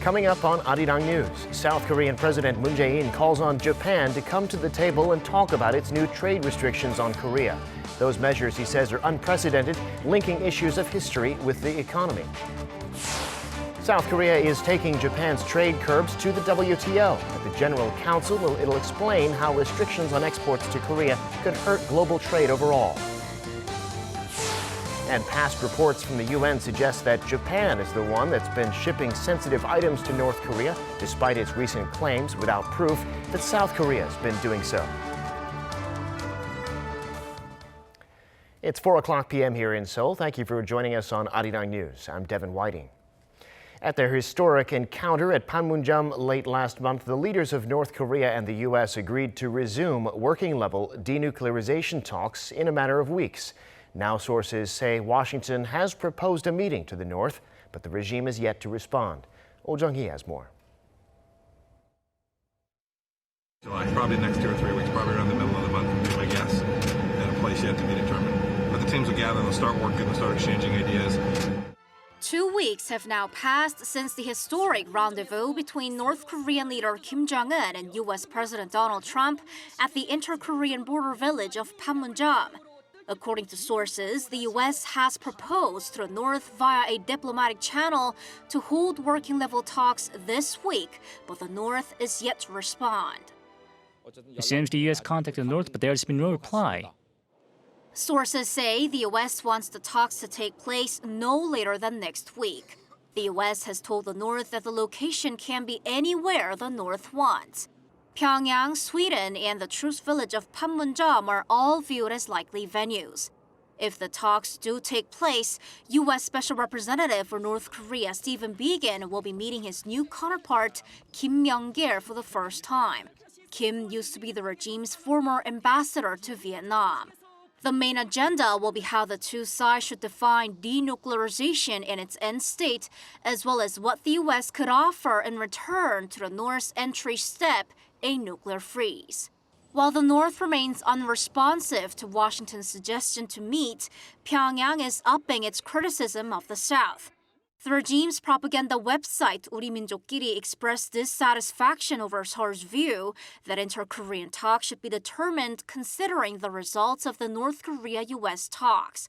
Coming up on Arirang News, South Korean President Moon Jae-in calls on Japan to come to the table and talk about its new trade restrictions on Korea. Those measures, he says, are unprecedented, linking issues of history with the economy. South Korea is taking Japan's trade curbs to the WTO. At the General Council, it'll explain how restrictions on exports to Korea could hurt global trade overall. And past reports from the UN suggest that Japan is the one that's been shipping sensitive items to North Korea, despite its recent claims without proof that South Korea has been doing so. It's 4:00 p.m. here in Seoul. Thank you for joining us on Arirang News. I'm Devin Whiting. At their historic encounter at Panmunjom late last month, the leaders of North Korea and the U.S. agreed to resume working-level denuclearization talks in a matter of weeks. Now sources say Washington has proposed a meeting to the North, but the regime is yet to respond. Oh Jung-hee has more. July, probably the next 2 or 3 weeks, probably around the middle of the month, would be my guess, and a place yet to be determined. But the teams will gather, they'll start working, they'll start exchanging ideas. 2 weeks have now passed since the historic rendezvous between North Korean leader Kim Jong-un and U.S. President Donald Trump at the inter-Korean border village of Panmunjom. According to sources, the U.S. has proposed to the North via a diplomatic channel to hold working-level talks this week, but the North is yet to respond. It seems the U.S. contacted the North, but there's been no reply. Sources say the U.S. wants the talks to take place no later than next week. The U.S. has told the North that the location can be anywhere the North wants. Pyongyang, Sweden, and the truce village of Panmunjom are all viewed as likely venues. If the talks do take place, U.S. Special Representative for North Korea Stephen Biegun will be meeting his new counterpart, Kim Myung-gil, for the first time. Kim used to be the regime's former ambassador to Vietnam. The main agenda will be how the two sides should define denuclearization in its end state, as well as what the U.S. could offer in return to the North's entry step, a nuclear freeze. While the North remains unresponsive to Washington's suggestion to meet, Pyongyang is upping its criticism of the South. The regime's propaganda website 우리민족끼리 expressed dissatisfaction over Seoul's view that inter-Korean talks should be determined considering the results of the North Korea-U.S. talks.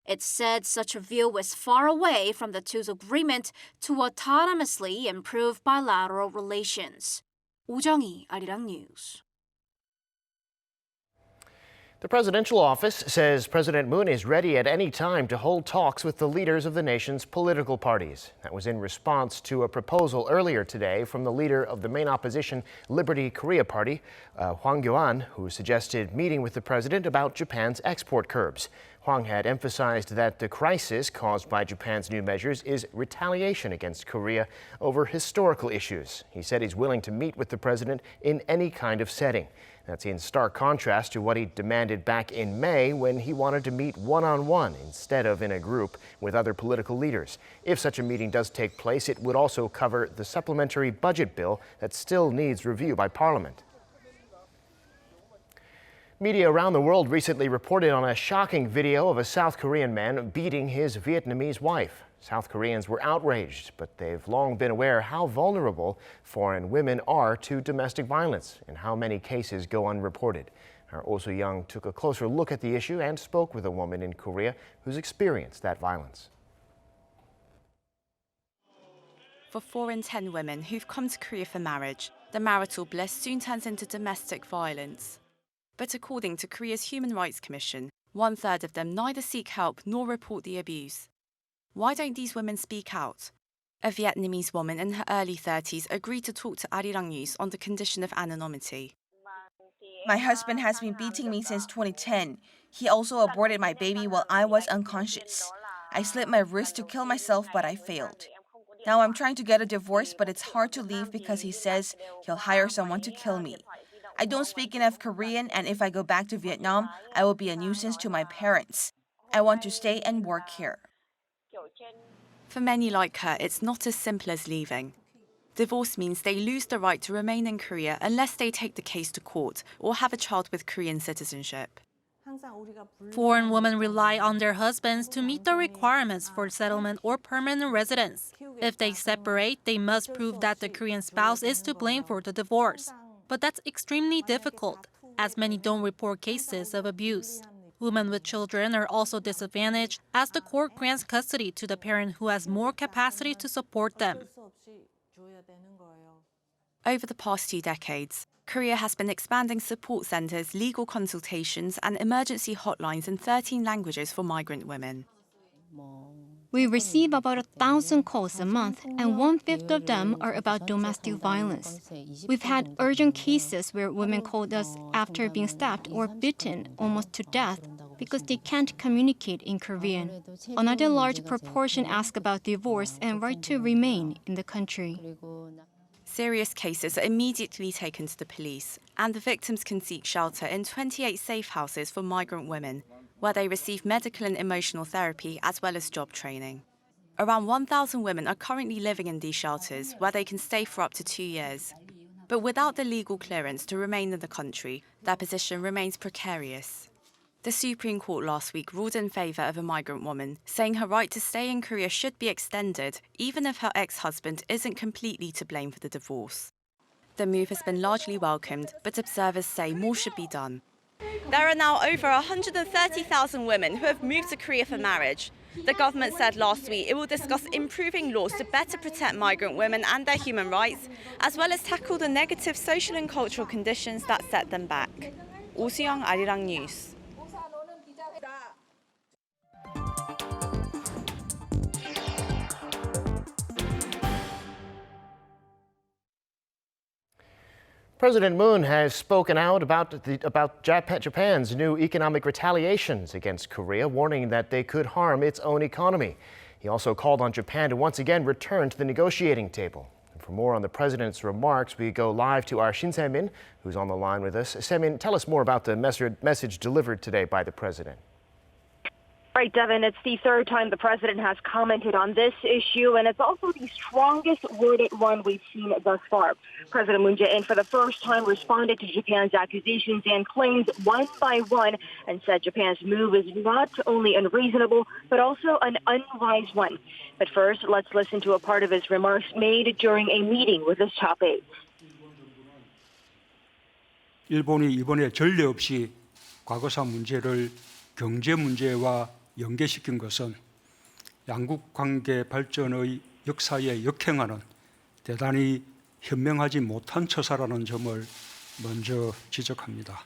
It said such a view is far away from the two's agreement to autonomously improve bilateral relations. Oh Jung-hee, Arirang News. The presidential office says President Moon is ready at any time to hold talks with the leaders of the nation's political parties. That was in response to a proposal earlier today from the leader of the main opposition Liberty Korea Party, Hwang Kyo-an, who suggested meeting with the president about Japan's export curbs. Hwang had emphasized that the crisis caused by Japan's new measures is retaliation against Korea over historical issues. He said he's willing to meet with the president in any kind of setting. That's in stark contrast to what he demanded back in May when he wanted to meet one-on-one instead of in a group with other political leaders. If such a meeting does take place, it would also cover the supplementary budget bill that still needs review by Parliament. Media around the world recently reported on a shocking video of a South Korean man beating his Vietnamese wife. South Koreans were outraged, but they've long been aware how vulnerable foreign women are to domestic violence and how many cases go unreported. Our Oh So-young took a closer look at the issue and spoke with a woman in Korea who's experienced that violence. For 4 in 10 women who've come to Korea for marriage, the marital bliss soon turns into domestic violence. But according to Korea's Human Rights Commission, 1/3 of them neither seek help nor report the abuse. Why don't these women speak out? A Vietnamese woman in her early 30s agreed to talk to Arirang News on the condition of anonymity. My husband has been beating me since 2010. He also aborted my baby while I was unconscious. I slit my wrist to kill myself, but I failed. Now I'm trying to get a divorce, but it's hard to leave because he says he'll hire someone to kill me. I don't speak enough Korean, and if I go back to Vietnam, I will be a nuisance to my parents. I want to stay and work here. For many like her, it's not as simple as leaving. Divorce means they lose the right to remain in Korea unless they take the case to court or have a child with Korean citizenship. Foreign women rely on their husbands to meet the requirements for settlement or permanent residence. If they separate, they must prove that the Korean spouse is to blame for the divorce. But that's extremely difficult, as many don't report cases of abuse. Women with children are also disadvantaged, as the court grants custody to the parent who has more capacity to support them. Over the past 2 decades, Korea has been expanding support centres, legal consultations and emergency hotlines in 13 languages for migrant women. We receive about 1,000 calls a month, and 1/5 of them are about domestic violence. We've had urgent cases where women called us after being stabbed or bitten almost to death because they can't communicate in Korean. Another large proportion ask about divorce and right to remain in the country. Serious cases are immediately taken to the police, and the victims can seek shelter in 28 safe houses for migrant women, where they receive medical and emotional therapy as well as job training. Around 1,000 women are currently living in these shelters, where they can stay for up to 2 years. But without the legal clearance to remain in the country, their position remains precarious. The Supreme Court last week ruled in favour of a migrant woman, saying her right to stay in Korea should be extended, even if her ex-husband isn't completely to blame for the divorce. The move has been largely welcomed, but observers say more should be done. There are now over 130,000 women who have moved to Korea for marriage. The government said last week it will discuss improving laws to better protect migrant women and their human rights, as well as tackle the negative social and cultural conditions that set them back. Oh Soo-young, Arirang News. President Moon has spoken out about Japan's new economic retaliations against Korea, warning that they could harm its own economy. He also called on Japan to once again return to the negotiating table. And for more on the president's remarks, we go live to our Shin Se-min, who's on the line with us. Se-min, tell us more about the message delivered today by the president. Right, Devin, it's the third time the president has commented on this issue, and it's also the strongest worded one we've seen thus far. President Moon Jae-in, for the first time, responded to Japan's accusations and claims one by one, and said Japan's move is not only unreasonable, but also an unwise one. But first, let's listen to a part of his remarks made during a meeting with his top aides. 일본이 이번에 전례 없이 과거사 문제를 경제 문제와 연계시킨 것은 양국 관계 발전의 역사에 역행하는 대단히 현명하지 못한 처사라는 점을 먼저 지적합니다.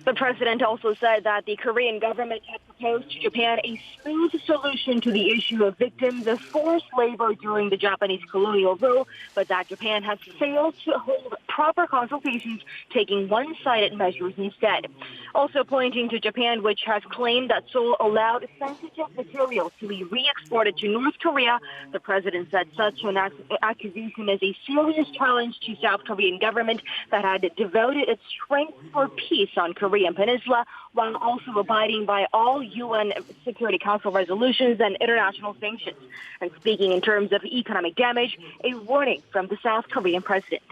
The president also said that the Korean government had proposed to Japan a smooth solution to the issue of victims of forced labor during the Japanese colonial rule, but that Japan has failed to hold proper consultations, taking one-sided measures instead. Also pointing to Japan, which has claimed that Seoul allowed sensitive materials to be re-exported to North Korea, the president said such an accusation is a serious challenge to South Korean government that had devoted its strength for peace on Korean Peninsula, while also abiding by all UN Security Council resolutions and international sanctions. And speaking in terms of economic damage, a warning from the South Korean president.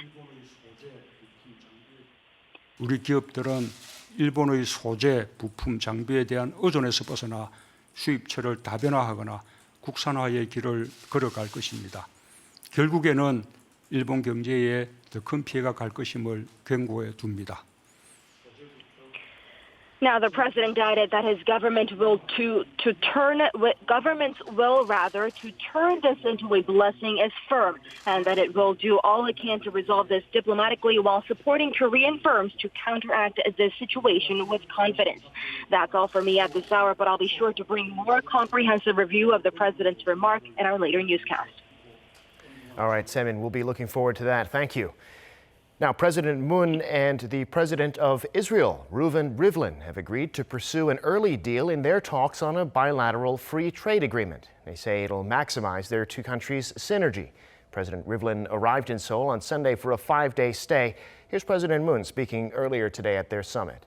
우리 기업들은 일본의 소재, 부품, 장비에 대한 의존에서 벗어나 수입처를 다변화하거나 국산화의 길을 걸어갈 것입니다. 결국에는 일본 경제에 더 큰 피해가 갈 것임을 경고해 둡니다. Now, the president added that his governments will turn this into a blessing is firm, and that it will do all it can to resolve this diplomatically while supporting Korean firms to counteract this situation with confidence. That's all for me at this hour, but I'll be sure to bring more comprehensive review of the president's remark in our later newscast. All right, Se-min, we'll be looking forward to that. Thank you. Now, President Moon and the President of Israel, Reuven Rivlin, have agreed to pursue an early deal in their talks on a bilateral free trade agreement. They say it'll maximize their two countries' synergy. President Rivlin arrived in Seoul on Sunday for a 5-day stay. Here's President Moon speaking earlier today at their summit.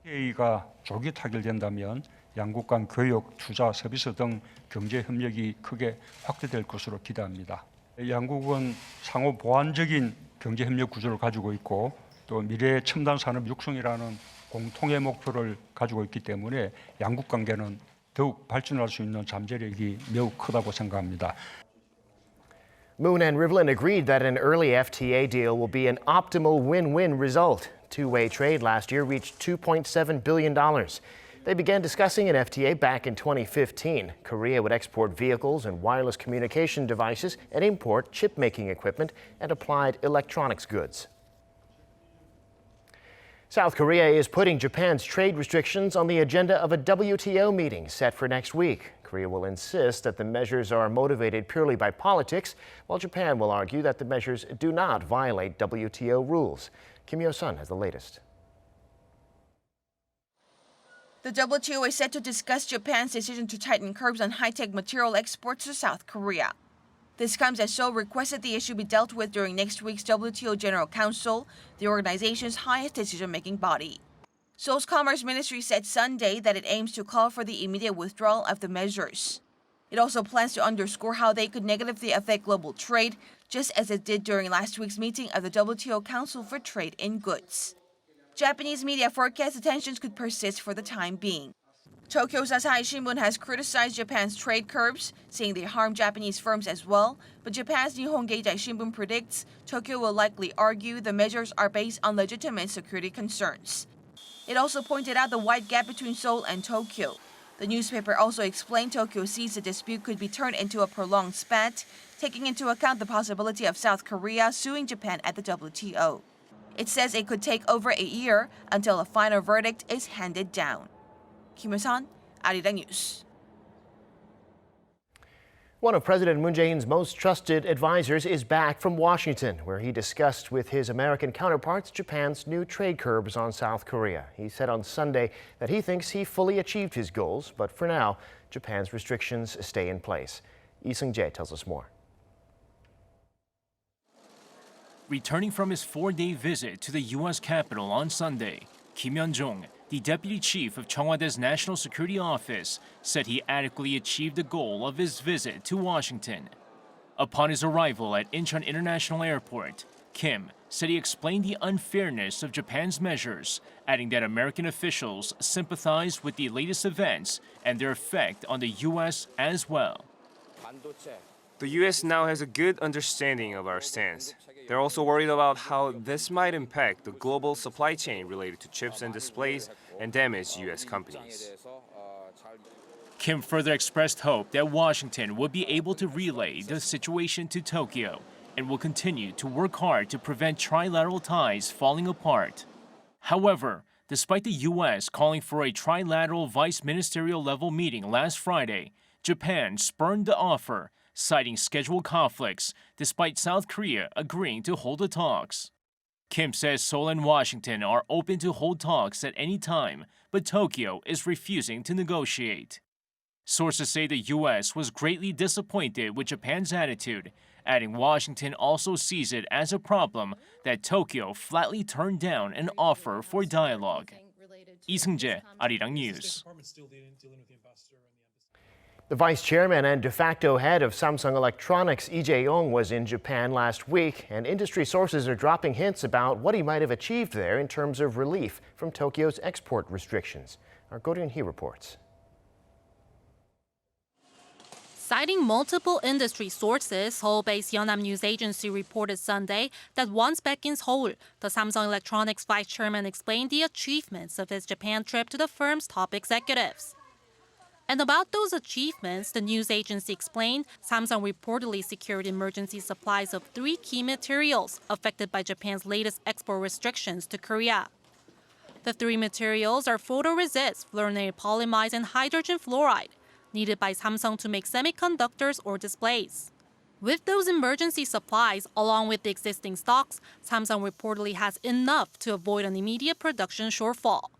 FTA가 조기 타결된다면 양국 간 교육, 투자, 서비스 등 경제 협력이 크게 확대될 것으로 기대합니다. 양국은 상호 보완적인 경제 협력 구조를 가지고 있고 또 미래 첨단 산업 육성이라는 공통의 목표를 가지고 있기 때문에 양국 관계는 더욱 발전할 수 있는 잠재력이 매우 크다고 생각합니다. Moon and Rivlin agreed that an early FTA deal will be an optimal win-win result. Two-way trade last year reached $2.7 billion. They began discussing an FTA back in 2015. Korea would export vehicles and wireless communication devices and import chip-making equipment and applied electronics goods. South Korea is putting Japan's trade restrictions on the agenda of a WTO meeting set for next week. Korea will insist that the measures are motivated purely by politics, while Japan will argue that the measures do not violate WTO rules. Kim Yo-sun has the latest. The WTO is set to discuss Japan's decision to tighten curbs on high-tech material exports to South Korea. This comes as Seoul requested the issue be dealt with during next week's WTO General Council, the organization's highest decision-making body. Seoul's Commerce Ministry said Sunday that it aims to call for the immediate withdrawal of the measures. It also plans to underscore how they could negatively affect global trade, just as it did during last week's meeting of the WTO Council for Trade in Goods. Japanese media forecast the tensions could persist for the time being. Tokyo's Asahi Shimbun has criticized Japan's trade curbs, saying they harm Japanese firms as well, but Japan's Nihon Keizai Shimbun predicts Tokyo will likely argue the measures are based on legitimate security concerns. It also pointed out the wide gap between Seoul and Tokyo. The newspaper also explained Tokyo sees the dispute could be turned into a prolonged spat, taking into account the possibility of South Korea suing Japan at the WTO. It says it could take over a year until a final verdict is handed down. Kim Yo-sun, Arirang News. One of President Moon Jae-in's most trusted advisors is back from Washington, where he discussed with his American counterparts Japan's new trade curbs on South Korea. He said on Sunday that he thinks he fully achieved his goals, but for now, Japan's restrictions stay in place. Lee Seung-jae tells us more. Returning from his four-day visit to the U.S. Capitol on Sunday, Kim Yeon-jong, the deputy chief of Cheongwade's National Security Office, said he adequately achieved the goal of his visit to Washington. Upon his arrival at Incheon International Airport, Kim said he explained the unfairness of Japan's measures, adding that American officials sympathized with the latest events and their effect on the U.S. as well. The U.S. now has a good understanding of our stance. They're also worried about how this might impact the global supply chain related to chips and displays and damage U.S. companies. Kim further expressed hope that Washington would be able to relay the situation to Tokyo and will continue to work hard to prevent trilateral ties falling apart. However, despite the U.S. calling for a trilateral vice ministerial level meeting last Friday, Japan spurned the offer, citing scheduled conflicts, despite South Korea agreeing to hold the talks. Kim says Seoul and Washington are open to hold talks at any time, but Tokyo is refusing to negotiate. Sources say the U.S. was greatly disappointed with Japan's attitude, adding Washington also sees it as a problem that Tokyo flatly turned down an offer for dialogue. Lee Seung-jae, Arirang News. The vice chairman and de facto head of Samsung Electronics, Lee Jae-yong, was in Japan last week, and industry sources are dropping hints about what he might have achieved there in terms of relief from Tokyo's export restrictions. Our Go Eun-hee reports. Citing multiple industry sources, Seoul-based Yeonnam News Agency reported Sunday that once back in Seoul, the Samsung Electronics vice chairman explained the achievements of his Japan trip to the firm's top executives. And about those achievements, the news agency explained Samsung reportedly secured emergency supplies of 3 key materials affected by Japan's latest export restrictions to Korea. The 3 materials are photoresist, fluorinated polymers, and hydrogen fluoride, needed by Samsung to make semiconductors or displays. With those emergency supplies, along with the existing stocks, Samsung reportedly has enough to avoid an immediate production shortfall.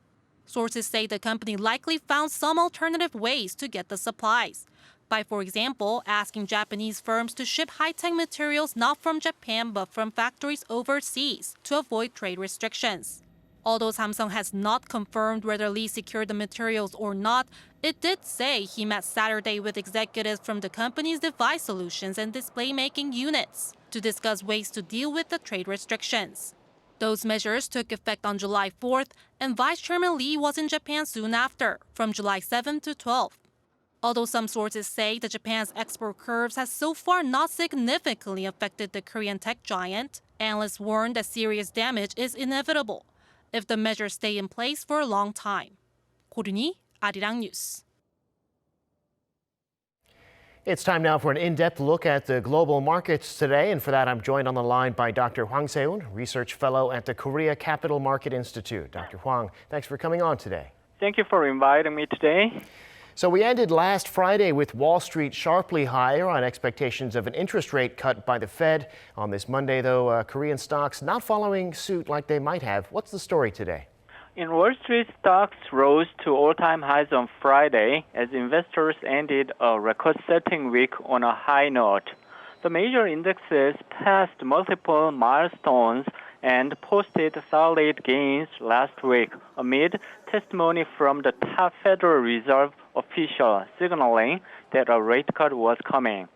Sources say the company likely found some alternative ways to get the supplies, by, for example, asking Japanese firms to ship high-tech materials not from Japan but from factories overseas to avoid trade restrictions. Although Samsung has not confirmed whether Lee secured the materials or not, it did say he met Saturday with executives from the company's device solutions and display-making units to discuss ways to deal with the trade restrictions. Those measures took effect on July 4th, and Vice Chairman Lee was in Japan soon after, from July 7th to 12th. Although some sources say that Japan's export curbs has so far not significantly affected the Korean tech giant, analysts warn that serious damage is inevitable if the measures stay in place for a long time. 고르니 Arirang News. It's time now for an in-depth look at the global markets today, and for that I'm joined on the line by Dr. Hwang Se-eun, Research Fellow at the Korea Capital Market Institute. Dr. Hwang, thanks for coming on today. Thank you for inviting me today. So we ended last Friday with Wall Street sharply higher on expectations of an interest rate cut by the Fed. On this Monday, though, Korean stocks not following suit like they might have. What's the story today? In Wall Street, stocks rose to all-time highs on Friday as investors ended a record-setting week on a high note. The major indexes passed multiple milestones and posted solid gains last week amid testimony from the top Federal Reserve official signaling that a rate cut was coming.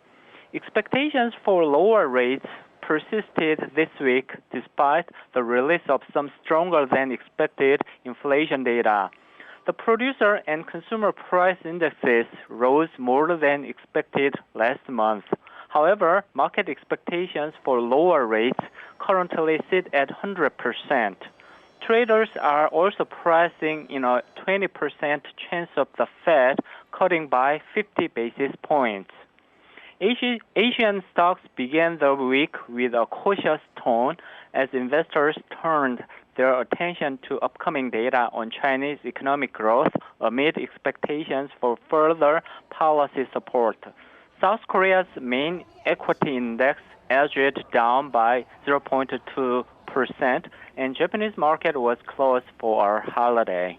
Expectations for lower rates persisted this week despite the release of some stronger than expected inflation data. The producer and consumer price indexes rose more than expected last month. However, market expectations for lower rates currently sit at 100%. Traders are also pricing in a 20% chance of the Fed cutting by 50 basis points. Asian stocks began the week with a cautious tone as investors turned their attention to upcoming data on Chinese economic growth amid expectations for further policy support. South Korea's main equity index edged down by 0.2%, and Japanese market was closed for our holiday.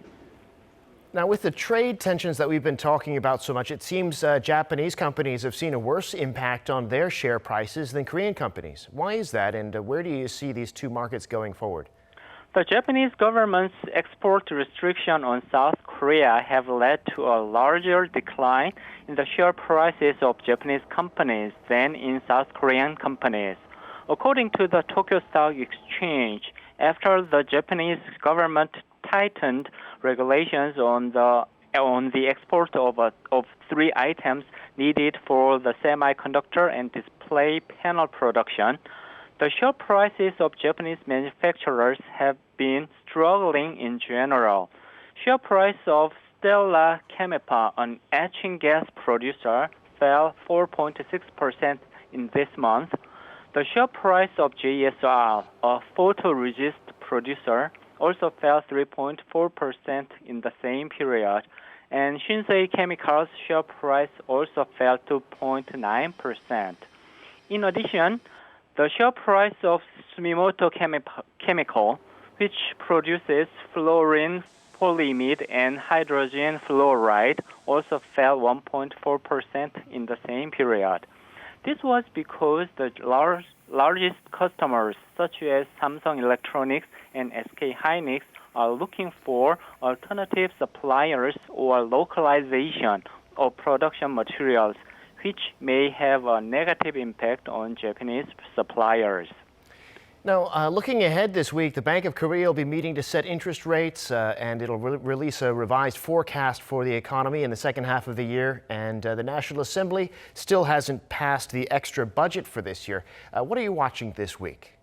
Now, with the trade tensions that we've been talking about so much, it seems Japanese companies have seen a worse impact on their share prices than Korean companies. Why is that, and where do you see these two markets going forward? The Japanese government's export restriction on South Korea have led to a larger decline in the share prices of Japanese companies than in South Korean companies. According to the Tokyo Stock Exchange, after the Japanese government tightened regulations on the export of three items needed for the semiconductor and display panel production, the share prices of Japanese manufacturers have been struggling in general. Share price of Stella Chemical, an etching gas producer, fell 4.6% in this month. The share price of JSR, a photoresist producer, also fell 3.4% in the same period, and Shinsei Chemical's share price also fell 2.9%. In addition, the share price of Sumitomo Chemical, which produces fluorine, polyimide, and hydrogen fluoride, also fell 1.4% in the same period. This was because the largest customers, such as Samsung Electronics and SK Hynix, are looking for alternative suppliers or localization of production materials, which may have a negative impact on Japanese suppliers. Now, looking ahead this week, the Bank of Korea will be meeting to set interest rates, and it'll release a revised forecast for the economy in the second half of the year. And the National Assembly still hasn't passed the extra budget for this year. What are you watching this week?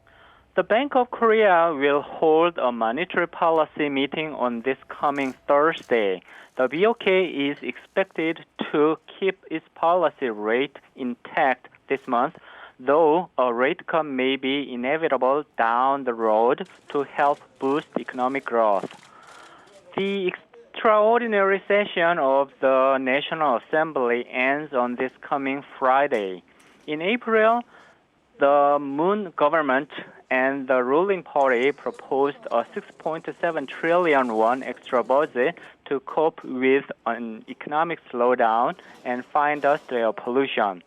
The Bank of Korea will hold a monetary policy meeting on this coming Thursday. The BOK is expected to keep its policy rate intact this month, though a rate cut may be inevitable down the road to help boost economic growth. The extraordinary session of the National Assembly ends on this coming Friday. In April, the Moon government and the ruling party proposed a 6.7 trillion won extra budget to cope with an economic slowdown and fight industrial pollution.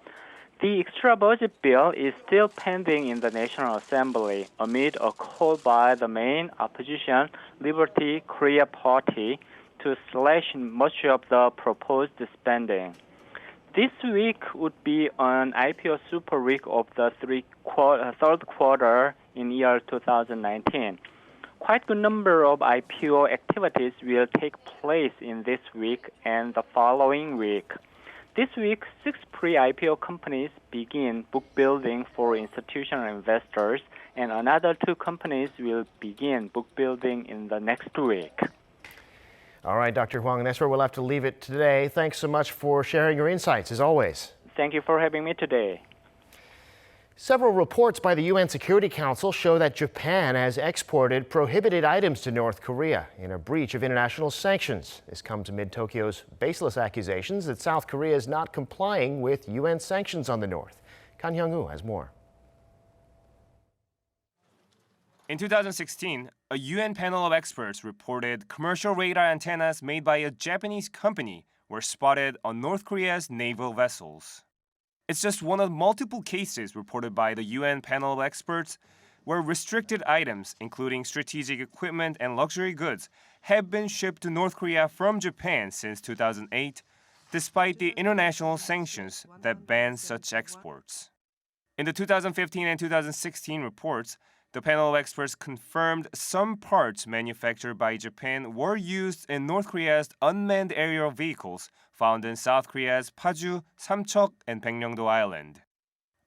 The extra budget bill is still pending in the National Assembly amid a call by the main opposition, Liberty Korea Party, to slash much of the proposed spending. This week would be an IPO super week of the third quarter in year 2019. Quite good number of IPO activities will take place in this week and the following week. This week, 6 pre-IPO companies begin book building for institutional investors, and another 2 companies will begin book building in the next week. All right, Dr. Huang, that's where we'll have to leave it today. Thanks so much for sharing your insights, as always. Thank you for having me today. Several reports by the UN Security Council show that Japan has exported prohibited items to North Korea in a breach of international sanctions. This comes amid Tokyo's baseless accusations that South Korea is not complying with UN sanctions on the North. Kan Hyung-woo has more. In 2016, a UN panel of experts reported commercial radar antennas made by a Japanese company were spotted on North Korea's naval vessels. It's just one of multiple cases reported by the UN panel of experts where restricted items, including strategic equipment and luxury goods, have been shipped to North Korea from Japan since 2008, despite the international sanctions that ban such exports. In the 2015 and 2016 reports, the panel of experts confirmed some parts manufactured by Japan were used in North Korea's unmanned aerial vehicles found in South Korea's Paju, Samcheok, and Baekneungdo Island.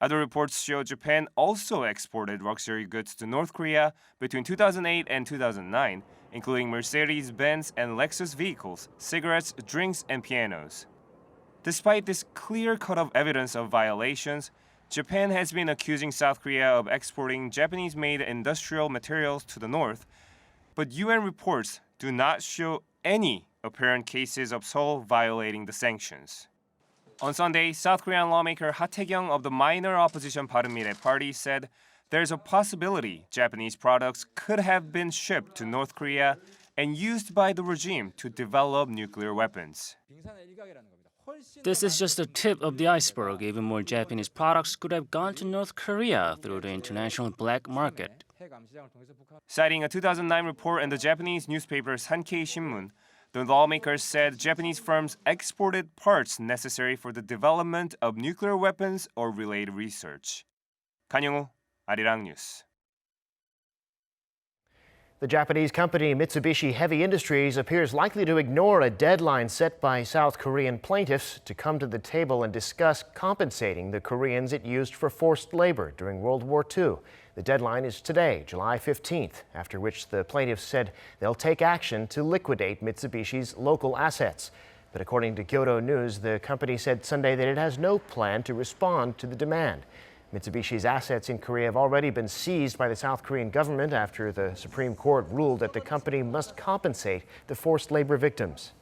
Other reports show Japan also exported luxury goods to North Korea between 2008 and 2009, including Mercedes-Benz and Lexus vehicles, cigarettes, drinks, and pianos. Despite this clear cut of evidence of violations, Japan has been accusing South Korea of exporting Japanese-made industrial materials to the north, but UN reports do not show any apparent cases of Seoul violating the sanctions. On Sunday, South Korean lawmaker Ha Tae-kyung of the minor opposition Bareunmirae Party said there's a possibility Japanese products could have been shipped to North Korea and used by the regime to develop nuclear weapons. This is just the tip of the iceberg. Even more Japanese products could have gone to North Korea through the international black market. Citing a 2009 report in the Japanese newspaper Sankei Shimbun, the lawmakers said Japanese firms exported parts necessary for the development of nuclear weapons or related research. Kan Hyung-woo, Arirang News. The Japanese company Mitsubishi Heavy Industries appears likely to ignore a deadline set by South Korean plaintiffs to come to the table and discuss compensating the Koreans it used for forced labor during World War II. The deadline is today, July 15th, after which the plaintiffs said they'll take action to liquidate Mitsubishi's local assets. But according to Kyodo News, the company said Sunday that it has no plan to respond to the demand. Mitsubishi's assets in Korea have already been seized by the South Korean government after the Supreme Court ruled that the company must compensate the forced labor victims.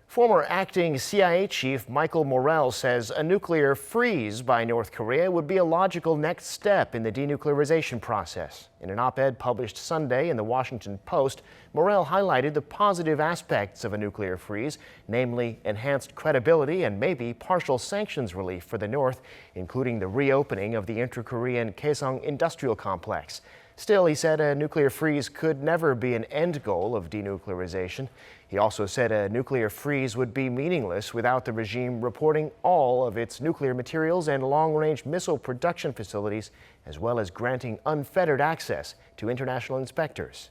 Former acting CIA chief Michael Morell says a nuclear freeze by North Korea would be a logical next step in the denuclearization process. In an op-ed published Sunday in the Washington Post, Morell highlighted the positive aspects of a nuclear freeze, namely enhanced credibility and maybe partial sanctions relief for the North, including the reopening of the inter-Korean Kaesong industrial complex. Still, he said a nuclear freeze could never be an end goal of denuclearization. He also said a nuclear freeze would be meaningless without the regime reporting all of its nuclear materials and long-range missile production facilities, as well as granting unfettered access to international inspectors.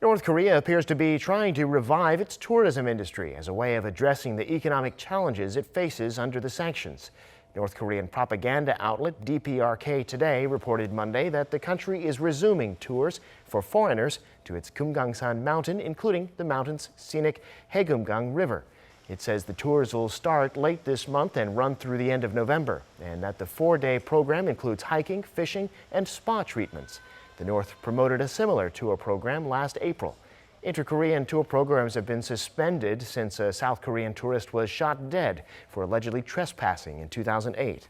North Korea appears to be trying to revive its tourism industry as a way of addressing the economic challenges it faces under the sanctions. North Korean propaganda outlet DPRK Today reported Monday that the country is resuming tours for foreigners to its Kumgangsan mountain, including the mountain's scenic Haegeumgang River. It says the tours will start late this month and run through the end of November, and that the 4-day program includes hiking, fishing, and spa treatments. The North promoted a similar tour program last April. Inter-Korean tour programs have been suspended since a South Korean tourist was shot dead for allegedly trespassing in 2008.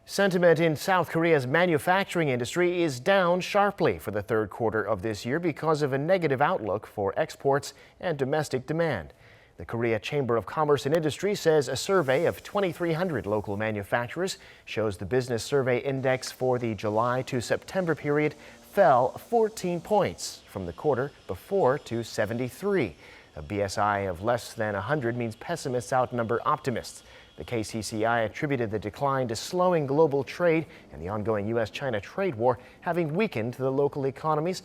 Sentiment in South Korea's manufacturing industry is down sharply for the third quarter of this year because of a negative outlook for exports and domestic demand. The Korea Chamber of Commerce and Industry says a survey of 2,300 local manufacturers shows the business survey index for the July to September period fell 14 points from the quarter before to 73. A BSI of less than 100 means pessimists outnumber optimists. The KCCI attributed the decline to slowing global trade and the ongoing U.S.-China trade war having weakened the local economy's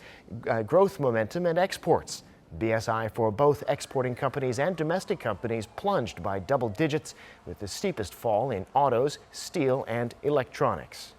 growth momentum and exports. BSI for both exporting companies and domestic companies plunged by double digits, with the steepest fall in autos, steel, and electronics.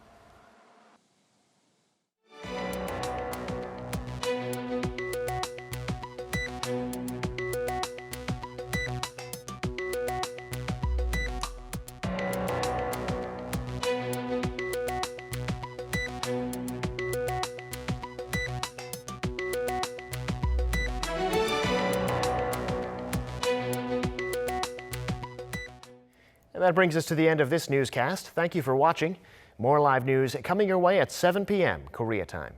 And that brings us to the end of this newscast. Thank you for watching. More live news coming your way at 7 p.m. Korea time.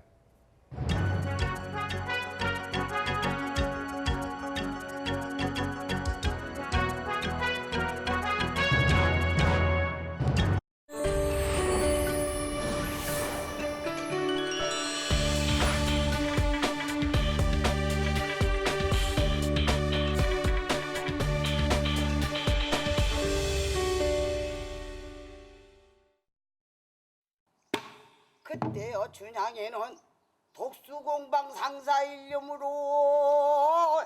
그때여 춘향에는 독수공방 상사 일념으로